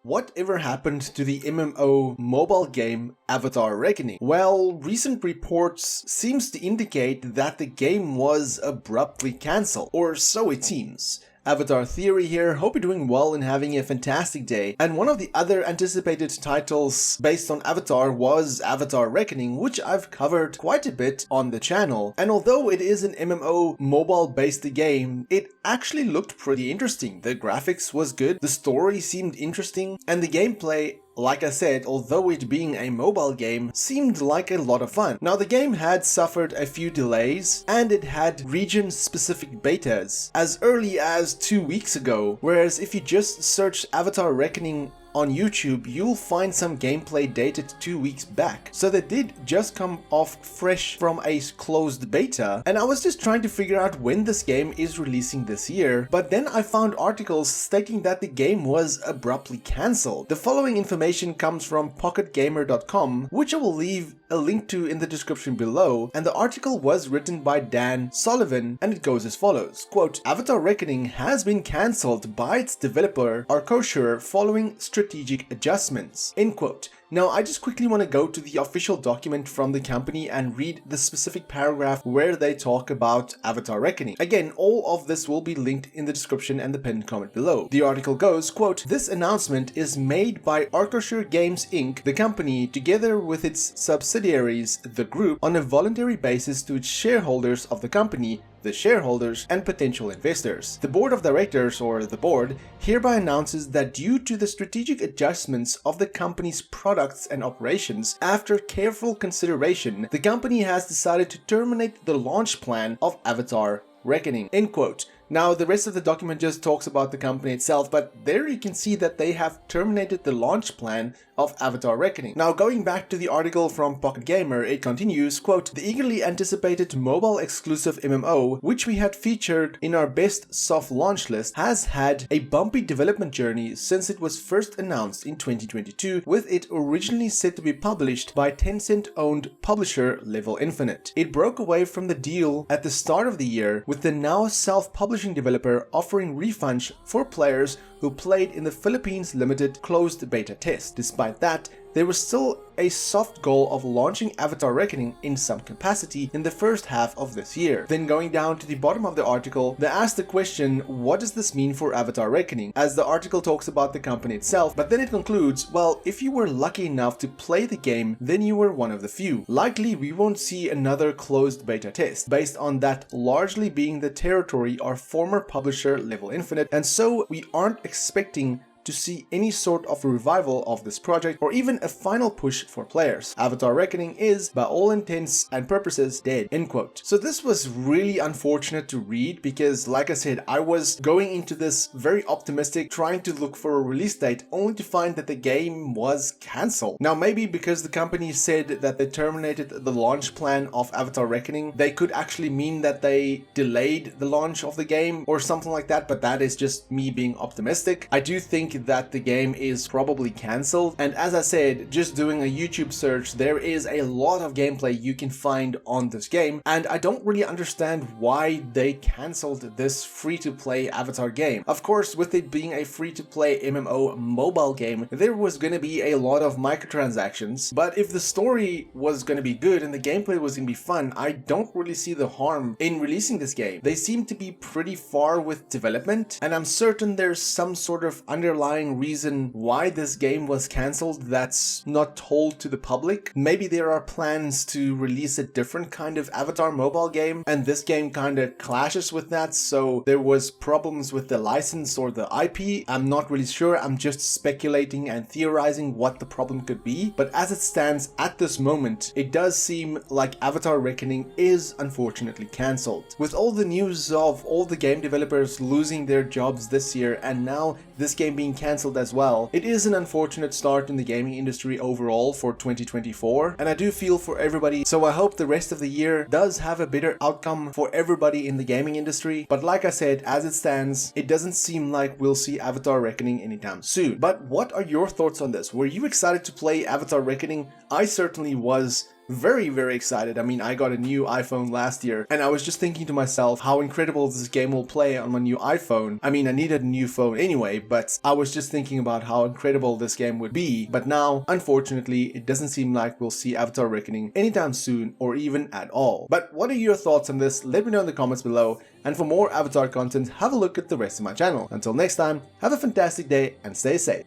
Whatever happened to the MMO mobile game Avatar Reckoning? Well, recent reports seems to indicate that the game was abruptly cancelled, or so it seems. Avatar Theory here, hope you're doing well and having a fantastic day. And one of the other anticipated titles based on Avatar was Avatar Reckoning, which I've covered quite a bit on the channel. And although it is an MMO mobile based game, it actually looked pretty interesting. The graphics was good, the story seemed interesting, and the gameplay, like I said, although it being a mobile game, seemed like a lot of fun. Now the game had suffered a few delays and it had region-specific betas as early as 2 weeks ago, whereas if you just search Avatar Reckoning on YouTube, you'll find some gameplay dated 2 weeks back. So they did just come off fresh from a closed beta, and I was just trying to figure out when this game is releasing this year, but then I found articles stating that the game was abruptly cancelled. The following information comes from pocketgamer.com, which I will leave a link to in the description below, and the article was written by Dan Sullivan, and it goes as follows, quote, Avatar Reckoning has been cancelled by its developer Arkosher following strategic adjustments, end quote. Now, I just quickly want to go to the official document from the company and read the specific paragraph where they talk about Avatar Reckoning. Again, all of this will be linked in the description and the pinned comment below. The article goes, quote, this announcement is made by Arkosher Games Inc., the company, together with its subsidiaries, the group, on a voluntary basis to its shareholders of the company, the shareholders, and potential investors. The board of directors, or the board, hereby announces that due to the strategic adjustments of the company's products and operations, after careful consideration, the company has decided to terminate the launch plan of Avatar Reckoning, end quote. Now, the rest of the document just talks about the company itself, but there you can see that they have terminated the launch plan of Avatar Reckoning. Now, going back to the article from Pocket Gamer, it continues, quote, the eagerly anticipated mobile exclusive MMO, which we had featured in our best soft launch list, has had a bumpy development journey since it was first announced in 2022, with it originally set to be published by Tencent-owned publisher Level Infinite. It broke away from the deal at the start of the year, with the now self-publishing developer offering refunds for players who played in the Philippines limited closed beta test. Despite that, there was still a soft goal of launching Avatar Reckoning in some capacity in the first half of this year. Then going down to the bottom of the article, they ask the question, what does this mean for Avatar Reckoning? As the article talks about the company itself, but then it concludes, well, if you were lucky enough to play the game, then you were one of the few. Likely we won't see another closed beta test, based on that largely being the territory of former publisher Level Infinite, and so we aren't expecting to see any sort of revival of this project or even a final push for players. Avatar Reckoning is, by all intents and purposes, dead, end quote. So this was really unfortunate to read because, like I said, I was going into this very optimistic, trying to look for a release date, only to find that the game was cancelled. Now, maybe because the company said that they terminated the launch plan of Avatar Reckoning, they could actually mean that they delayed the launch of the game or something like that, but that is just me being optimistic. I do think that the game is probably cancelled, and as I said, just doing a YouTube search, there is a lot of gameplay you can find on this game, and I don't really understand why they cancelled this free-to-play Avatar game. Of course, with it being a free-to-play MMO mobile game, there was going to be a lot of microtransactions, but if the story was going to be good and the gameplay was going to be fun, I don't really see the harm in releasing this game. They seem to be pretty far with development, and I'm certain there's some sort of underlying reason why this game was cancelled that's not told to the public. Maybe there are plans to release a different kind of Avatar mobile game, and this game kind of clashes with that, so there was problems with the license or the IP. I'm not really sure, I'm just speculating and theorizing what the problem could be, but as it stands at this moment, it does seem like Avatar Reckoning is unfortunately cancelled. With all the news of all the game developers losing their jobs this year, and now this game being cancelled as well, it is an unfortunate start in the gaming industry overall for 2024, and I do feel for everybody, so I hope the rest of the year does have a better outcome for everybody in the gaming industry. But like I said, as it stands, it doesn't seem like we'll see Avatar Reckoning anytime soon. But what are your thoughts on this? Were you excited to play Avatar Reckoning? I certainly was. Very, very excited. I mean, I got a new iPhone last year, and I was just thinking to myself how incredible this game will play on my new iPhone. I mean, I needed a new phone anyway, but I was just thinking about how incredible this game would be. But now, unfortunately, it doesn't seem like we'll see Avatar Reckoning anytime soon or even at all. But what are your thoughts on this? Let me know in the comments below. And for more Avatar content, have a look at the rest of my channel. Until next time, have a fantastic day and stay safe.